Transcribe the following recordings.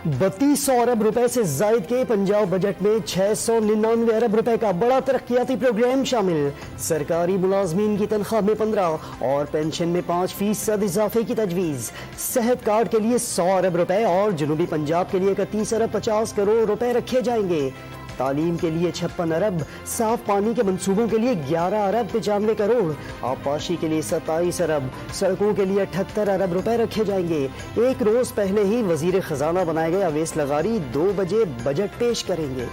3200 अरब रुपए से जायद के पंजाब बजट में 699 अरब रुपए का बड़ा तरक्याती प्रोग्राम शामिल। सरकारी मुलाजमीन की तनख्वाह में 15 और पेंशन में 5% इजाफे की तजवीज़। सेहत कार्ड के लिए 100 अरब रुपए और जनूबी पंजाब के लिए 31 अरब 50 करोड़ रुपए रखे जाएंगे। तालीम के लिए 56 अरब, साफ पानी के मंसूबों के लिए 11 अरब 95 करोड़, आबपाशी के लिए 27 अरब, सड़कों के लिए 78 अरब रुपए रखे जाएंगे। एक रोज पहले ही वजीर खजाना बनाए गए अवैस लगारी 2 बजे बजट पेश करेंगे।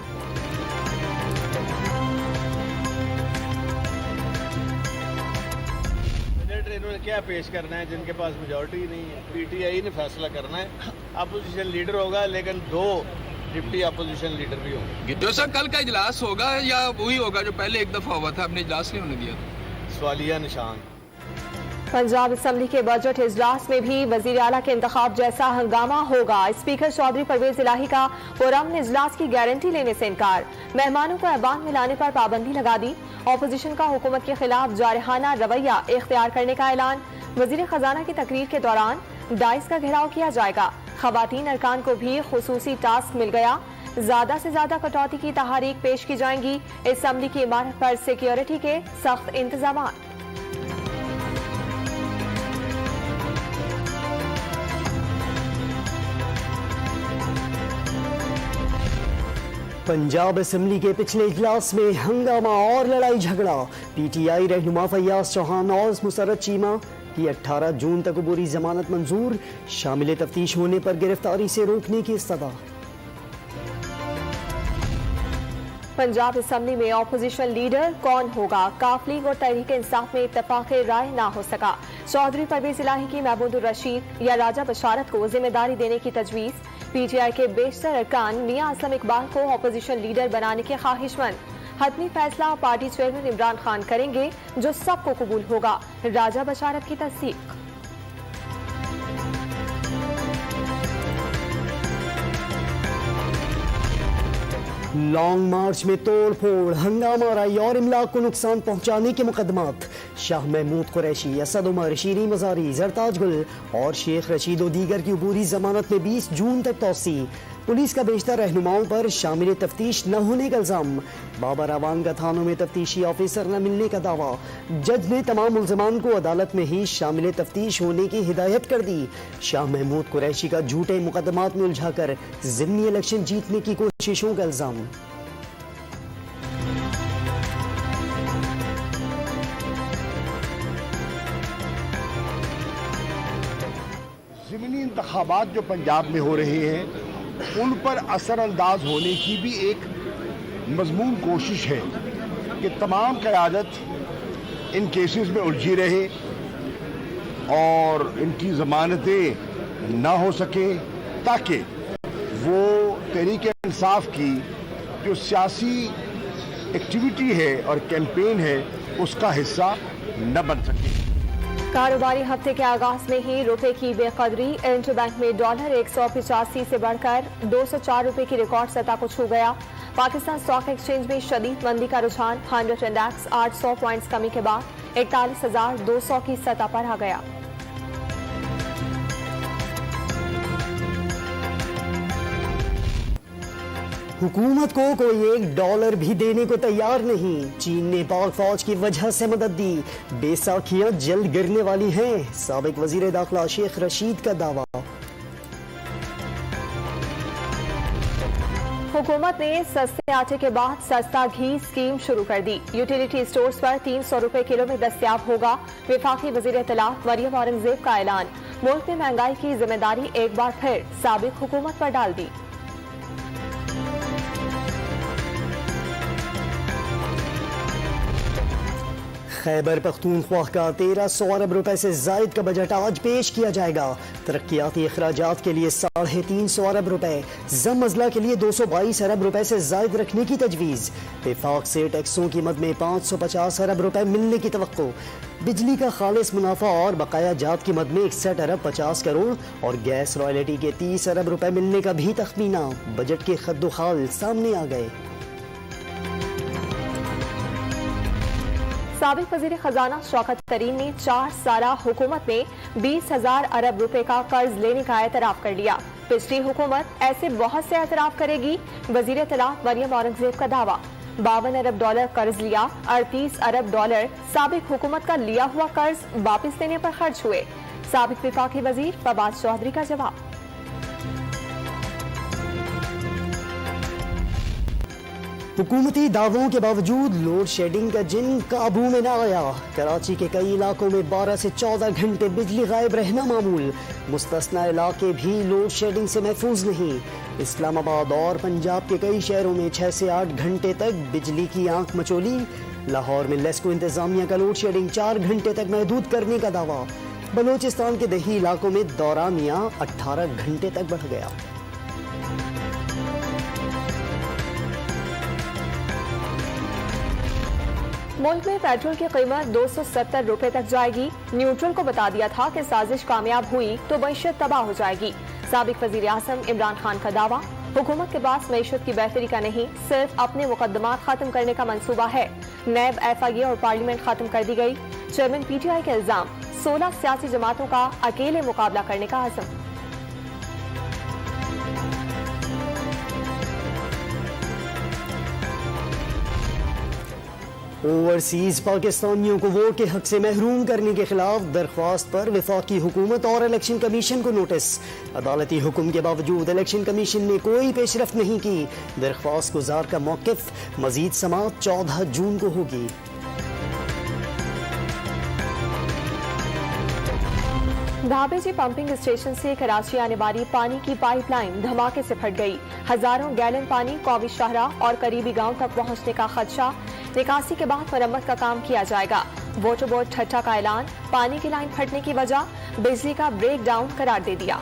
बजट इन्होंने क्या पेश करना है जिनके पास मेजॉरिटी नहीं है। पीटीआई ने फैसला करना है, अपोजिशन लीडर होगा, लेकिन 2 डिप्टी अपोजिशन लीडर भी होंगे। जो सर कल का इजलास होगा या वही होगा जो पहले एक दफा हुआ था, आपने इजलास नहीं होने दिया? सवालिया निशान। पंजाब असम्बली के बजट इजलास में भी वजीर आला के इंतखाब जैसा हंगामा होगा। स्पीकर चौधरी परवेज इलाही का पुरअमन इजलास की गारंटी लेने से इनकार। मेहमानों को ऐवान में लाने पर पाबंदी लगा दी। ऑपोजिशन का हुकूमत के खिलाफ जारहाना रवैया इख्तियार करने का ऐलान। वजीर खजाना की तकरीर के दौरान डाइस का घेराव किया जाएगा। खवातीन अरकान को भी खुसूसी टास्क मिल गया। ज्यादा से ज्यादा कटौती की तहारीक पेश की जाएंगी। असम्बली की इमारत पर सिक्योरिटी के सख्त इंतजाम। पंजाब असम्बली के पिछले इजलास में हंगामा और लड़ाई झगड़ा। पीटीआई रहनुमा फैयाज चौहान और मुसर्रत चीमा की 18 जून तक अबूरी जमानत मंजूर। शामिल तफ्तीश होने पर गिरफ्तारी से रोकने की इस्तदा। पंजाब असम्बली में ऑपोजिशन लीडर कौन होगा? काफ लीग और तहरीक इंसाफ में इत्तफाक राय ना हो सका। चौधरी परवेज इलाही की महमूद रशीद या राजा बशारत को जिम्मेदारी देने की तजवीज़। पीटीआई के बेशतर अरकान मियां असलम इकबाल को ऑपोजिशन लीडर बनाने के ख्वाहिशमंद। हतमी फैसला पार्टी चेयरमैन इमरान खान करेंगे, जो सबको कबूल होगा। राजा बशारत की तस्दीक। लॉन्ग मार्च में तोड़ फोड़, हंगामा राई और इमलाक को नुकसान पहुंचाने के मुकदमात। शाह महमूद कुरैशी, असद उमर, शीरी मजारी, जरताज गुल और शेख रशीद और दीगर की अबूरी जमानत में 20 जून तक तौसी। पुलिस का बेशतर रहनुमाओं पर शामिल तफ्तीश न होने का इल्जाम। बाबर आवानगा थानों में तफ्तीशी ऑफिसर न मिलने का दावा। जज ने तमाम मुल्ज़मान को अदालत में ही शामिल तफ्तीश होने की हिदायत कर दी। शाह महमूद कुरैशी का झूठे मुकदमात में उलझाकर ज़िमनी इलेक्शन जीतने की कोशिशों का इल्जाम। ज़िमनी इंतखाबात जो पंजाब में हो रहे हैं उन पर असरअंदाज होने की भी एक मजमून कोशिश है कि तमाम क़यादत इन केसेस में उलझी रहे और इनकी ज़मानतें ना हो सके, ताकि वो तहरीक इंसाफ की जो सियासी एक्टिविटी है और कैंपेन है उसका हिस्सा न बन सके। कारोबारी हफ्ते के आगाज में ही रुपए की बेकदरी। इंटरबैंक में डॉलर 185 से बढ़कर 204 रुपए की रिकॉर्ड सतह को छू गया। पाकिस्तान स्टॉक एक्सचेंज में शदीद मंदी का रुझान। 100 इंडेक्स 800 पॉइंट्स कमी के बाद 41,200 की सतह पर आ गया। हुकूमत को कोई $1 भी देने को तैयार नहीं। चीन ने पाक फौज की वजह से मदद दी। बैसाखियां जल्द गिरने वाली हैं। साबिक वजीर दाखिला शेख रशीद का दावा। हुकूमत ने सस्ते आटे के बाद सस्ता घी स्कीम शुरू कर दी। यूटिलिटी स्टोर्स पर 300 रुपए किलो में दस्तयाब होगा। वफाकी वजीर इत्तलात मरियम औरंगजेब का ऐलान। मुल्क में महंगाई की जिम्मेदारी एक बार फिर साबिक हुकूमत पर डाल दी। खैबर पख्तूनख्वा का 1300 अरब रुपए से जायद का बजट आज पेश किया जाएगा। तरक्याती अखराजात के लिए 350 अरब रुपए, जम अजला के लिए 222 अरब रुपए से जायद रखने की तजवीज़। विफाक से टैक्सों की मद में 550 अरब रुपए मिलने की तवक्को। बिजली का खालिस मुनाफा और बकाया जात की मद में 61 अरब 50 करोड़ और गैस रॉयल्टी के 30 अरब रुपए मिलने का भी तखमीना। बजट के खद्दोखाल सामने आ गए। साबिक वजीर खजाना शौकत तरीन ने 4 साला हुकूमत में 20,000 अरब रुपए का कर्ज लेने का एतराफ कर लिया। पिछली हुकूमत ऐसे बहुत से एतराफ करेगी। वजीर इत्तलात मरियम औरंगजेब का दावा। 52 अरब डॉलर कर्ज लिया, 38 अरब डॉलर साबिक हुकूमत का लिया हुआ कर्ज वापस देने पर खर्च हुए। साबिक विफाकी वजीर फवाद चौधरी का जवाब। हुकूमती दावों के बावजूद लोड शेडिंग का जिन काबू में न आया। कराची के कई इलाकों में 12 से 14 घंटे बिजली गायब रहना मामूल। मुस्तस्ना इलाके भी लोड शेडिंग से महफूज नहीं। इस्लामाबाद और पंजाब के कई शहरों में 6 से 8 घंटे तक बिजली की आंख मचोली। लाहौर में लेस्को इंतजामिया का लोड शेडिंग 4 घंटे तक महदूद करने का दावा। बलूचिस्तान के दही इलाकों में दौरानिया 18 घंटे तक बढ़ गया। मुल्क में पेट्रोल की कीमत 270 रुपए तक जाएगी। न्यूट्रल को बता दिया था कि साजिश कामयाब हुई तो मईशत तबाह हो जाएगी। साबिक वजीर आज़म इमरान खान का दावा। हुकूमत के पास मईशत की बेहतरी का नहीं, सिर्फ अपने मुकदमात खत्म करने का मंसूबा है। नैब, FIA और पार्लियामेंट खत्म कर दी गई। चेयरमैन PTI के इल्जाम। 16 सियासी जमातों का अकेले मुकाबला करने का आज़म। ओवरसीज पाकिस्तानियों को वोट के हक से महरूम करने के खिलाफ दरख्वास्त पर वफाकी हुकूमत और इलेक्शन कमीशन को नोटिस। अदालती हुक्म के बावजूद इलेक्शन कमीशन ने कोई पेशरफ्त नहीं की। दरख्वास्त गुजार का मौक़िफ़ मजीद समाअत 14 जून को होगी। धाबेजी पंपिंग स्टेशन से कराची आने वाली पानी की पाइपलाइन धमाके से फट गई। हजारों गैलन पानी कौमी शाहराह और करीबी गांव तक पहुंचने का खदशा। निकासी के बाद मरम्मत का काम किया जाएगा। वाटर बोर्ड ठट्ठा का ऐलान। पानी की लाइन फटने की वजह बिजली का ब्रेक डाउन करार दे दिया।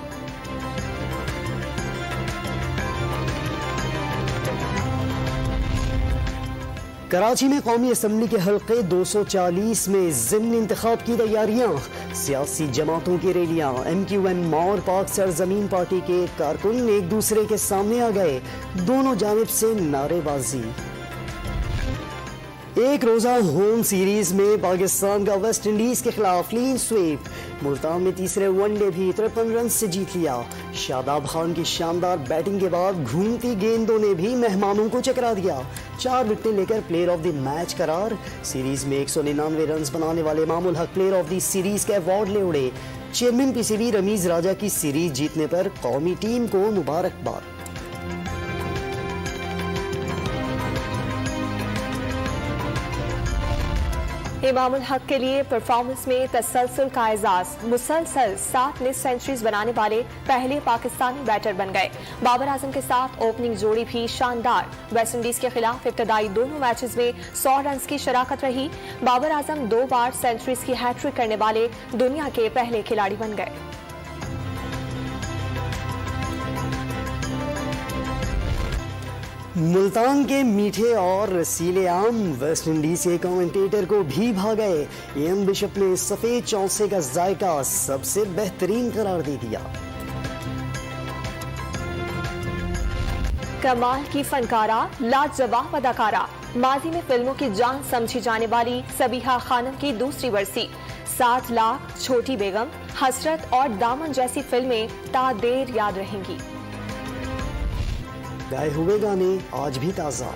कराची में कौमी असम्बली के हल्के 240 में ज़िम्नी इंतखाब की तैयारियां। सियासी जमातों की रैलियां। MQM और पाक सरजमीन पार्टी के कारकुन एक दूसरे के सामने आ गए। दोनों जानिब से नारेबाजी। एक रोजा होम सीरीज में पाकिस्तान का वेस्ट इंडीज के खिलाफ क्लीन स्वीप। मुल्तान में तीसरे वनडे भी 53 रन से जीत लिया। शादाब खान की शानदार बैटिंग के बाद घूमती गेंदों ने भी मेहमानों को चकरा दिया। 4 विकेटें लेकर प्लेयर ऑफ द मैच करार। सीरीज में 199 रन बनाने वाले मामूल हक प्लेयर ऑफ द सीरीज का अवार्ड ले उड़े। चेयरमैन PCB रमीज राजा की सीरीज जीतने पर कौमी टीम को मुबारकबाद। इमामुल हक के लिए परफॉर्मेंस में तसलसल का एजाज। मुसलसल 7 लिस्ट सेंचुरीज बनाने वाले पहले पाकिस्तानी बैटर बन गए। बाबर आजम के साथ ओपनिंग जोड़ी भी शानदार। वेस्ट इंडीज के खिलाफ इब्तदाई दोनों मैचेस में 100 रन की शराकत रही। बाबर आजम 2 बार सेंचुरीज की हैट्रिक करने वाले दुनिया के पहले खिलाड़ी बन गए। मुल्तान के मीठे और रसीले आम वेस्ट इंडीज के कमेंटेटर को भी भा गए। AM बिशप ने सफेद चौसे का जायका सबसे बेहतरीन करार दे दिया। कमाल की फनकारा, लाजवाब अदाकारा। माजी में फिल्मों की जान समझी जाने वाली सबीहा खानम की दूसरी बरसी। 7 लाख, छोटी बेगम, हसरत और दामन जैसी फिल्में तादेर याद रहेंगी। गाए हुए गाने आज भी ताज़ा।